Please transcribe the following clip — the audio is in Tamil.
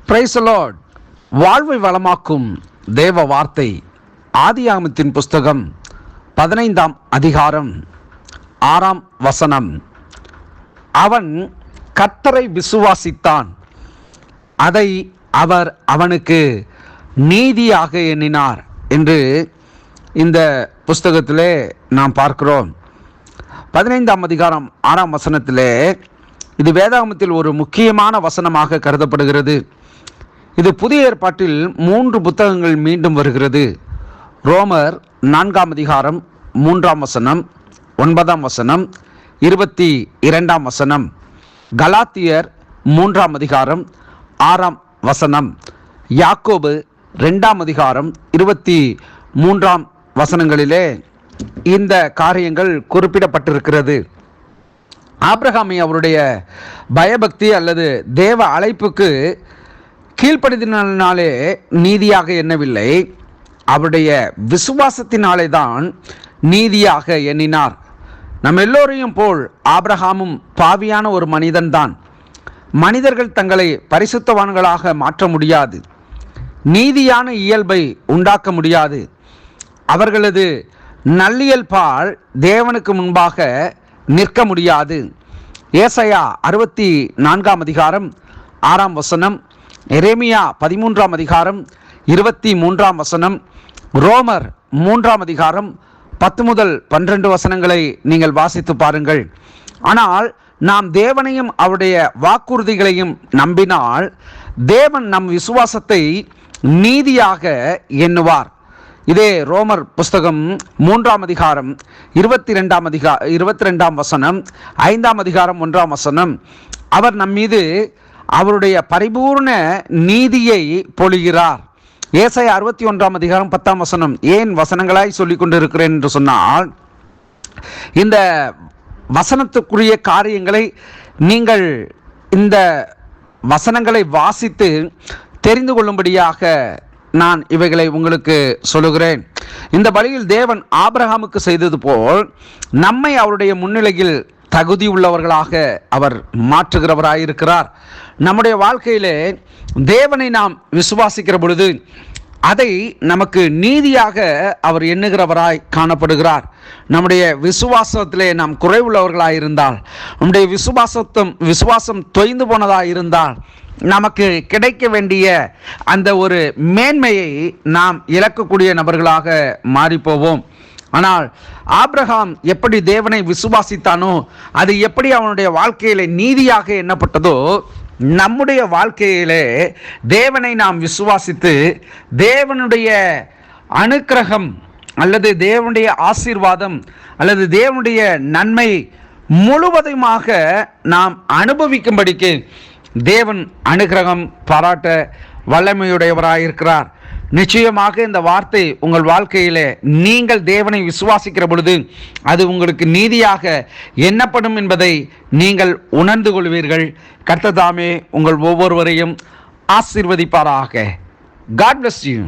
Praise the Lord. வாழ்வை வளமாக்கும் தேவ வார்த்தை. ஆதியாகமத்தின் புஸ்தகம் 15ஆம் அதிகாரம் 6ஆம் வசனம். அவன் கர்த்தரை விசுவாசித்தான், அதை அவர் அவனுக்கு நீதியாக எண்ணினார் என்று இந்த புஸ்தகத்திலே நாம் பார்க்கிறோம். 15ஆம் அதிகாரம் 6ஆம் வசனத்திலே இது வேதாகமத்தில் ஒரு முக்கியமான வசனமாக கருதப்படுகிறது. இது புதிய ஏற்பாட்டில் 3 புத்தகங்கள் மீண்டும் வருகிறது. ரோமர் 4ஆம் அதிகாரம் 3ஆம் வசனம், 9ஆம் வசனம், 22ஆம் வசனம். கலாத்தியர் 3ஆம் அதிகாரம் 6ஆம் வசனம். யாக்கோபு 2ஆம் அதிகாரம் 23ஆம் வசனங்களிலே இந்த காரியங்கள் குறிப்பிடப்பட்டிருக்கிறது. ஆபிரகாமை அவருடைய பயபக்தி அல்லது தேவ அழைப்புக்கு கீழ்ப்படிதினாலே நீதியாக எண்ணவில்லை, அவருடைய விசுவாசத்தினாலே தான் நீதியாக எண்ணினார். நம் எல்லோரையும் போல் ஆபிரகாமும் பாவியான ஒரு மனிதன்தான். மனிதர்கள் தங்களை பரிசுத்தவான்களாக மாற்ற முடியாது, நீதியான இயல்பை உண்டாக்க முடியாது. அவர்களது நல்லியல்பால் தேவனுக்கு முன்பாக நிற்க முடியாது. ஏசாயா 64ஆம் அதிகாரம் 6ஆம் வசனம், எரேமியா 13ஆம் அதிகாரம் 23ஆம் வசனம், ரோமர் 3ஆம் அதிகாரம் 10 முதல் 12 வசனங்களை நீங்கள் வாசித்து பாருங்கள். ஆனால் நாம் தேவனையும் அவருடைய வாக்குறுதிகளையும் நம்பினால் தேவன் நம் விசுவாசத்தை நீதியாக எண்ணுவார். இதே ரோமர் புஸ்தகம் 3ஆம் அதிகாரம் 22ஆம் வசனம், 5ஆம் அதிகாரம் 1ஆம் வசனம். அவர் நம் மீது அவருடைய பரிபூர்ண நீதியை பொழிகிறார். ஏசாயா 61ஆம் அதிகாரம் 10ஆம் வசனம். ஏன் வசனங்களாய் சொல்லிக் கொண்டிருக்கிறேன் என்று சொன்னால், இந்த வசனத்துக்குரிய காரியங்களை நீங்கள் இந்த வசனங்களை வாசித்து தெரிந்து கொள்ளும்படியாக நான் இவைகளை உங்களுக்கு சொல்லுகிறேன். இந்த வழியில் தேவன் ஆபிரகாமுக்கு செய்தது போல் நம்மை அவருடைய முன்னிலையில் தகுதி உள்ளவர்களாக அவர் மாற்றுகிறவராயிருக்கிறார். நம்முடைய வாழ்க்கையிலே தேவனை நாம் விசுவாசிக்கிற பொழுது அதை நமக்கு நீதியாக அவர் எண்ணுகிறவராய் காணப்படுகிறார். நம்முடைய விசுவாசத்திலே நாம் குறைவுள்ளவர்களாயிருந்தால், நம்முடைய விசுவாசம் தொய்ந்து போனதாக இருந்தால், நமக்கு கிடைக்க வேண்டிய அந்த ஒரு மேன்மையை நாம் இழக்கக்கூடிய நபர்களாக மாறிப்போவோம். ஆனால் ஆபிரகாம் எப்படி தேவனை விசுவாசித்தானோ, அது எப்படி அவனுடைய வாழ்க்கையிலே நீதியாக எண்ணப்பட்டதோ, நம்முடைய வாழ்க்கையிலே தேவனை நாம் விசுவாசித்து தேவனுடைய அனுக்கிரகம் அல்லது தேவனுடைய ஆசீர்வாதம் அல்லது தேவனுடைய நன்மை முழுவதுமாக நாம் அனுபவிக்கும்படிக்கு தேவன் அனுக்கிரகம் பாராட்ட வல்லமையுடையவராயிருக்கிறார். நிச்சயமாக இந்த வார்த்தை உங்கள் வாழ்க்கையிலே நீங்கள் தேவனை விசுவாசிக்கிற பொழுது அது உங்களுக்கு நீதியாக எண்ணப்படும் என்பதை நீங்கள் உணர்ந்து கொள்வீர்கள். கர்த்தர் தாமே உங்கள் ஒவ்வொருவரையும் ஆசீர்வதிப்பாராக. God bless you.